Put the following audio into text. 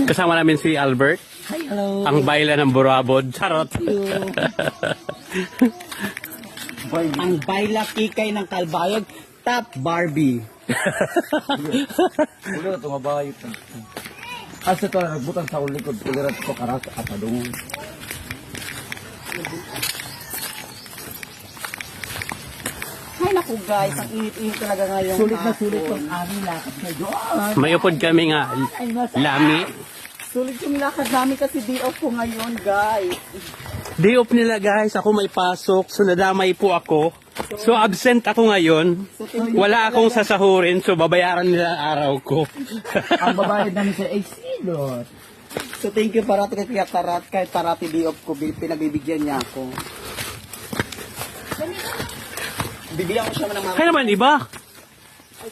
Kasama namin si Albert. Hi, hello. Ang bayla ng Burabod. Charot. Ang bayla kikay ng Kalbayog, Top Barbie. Ulo ito mabayot. Asa ito na nagbutang sa ulikod. Kulirat ko karas at adungon. Ay naku guys, ang init-init talaga ngayon. Sulit na sulit yung aming lakad ngayon. May upod kami nga. Lami. Sulit yung lakad namin kasi day off ko ngayon guys. Day off nila guys. Ako may pasok. So nadamay po ako. So absent ako ngayon. Wala akong sasahurin. So babayaran nila ang araw ko. Ang babayad namin sa Exilot. So thank you parati kay Kuya Tarat. Kahit parati day off ko, pinagbibigyan niya ako. Bibigyan ko siya ng mga... Kaya naman iba. Ay,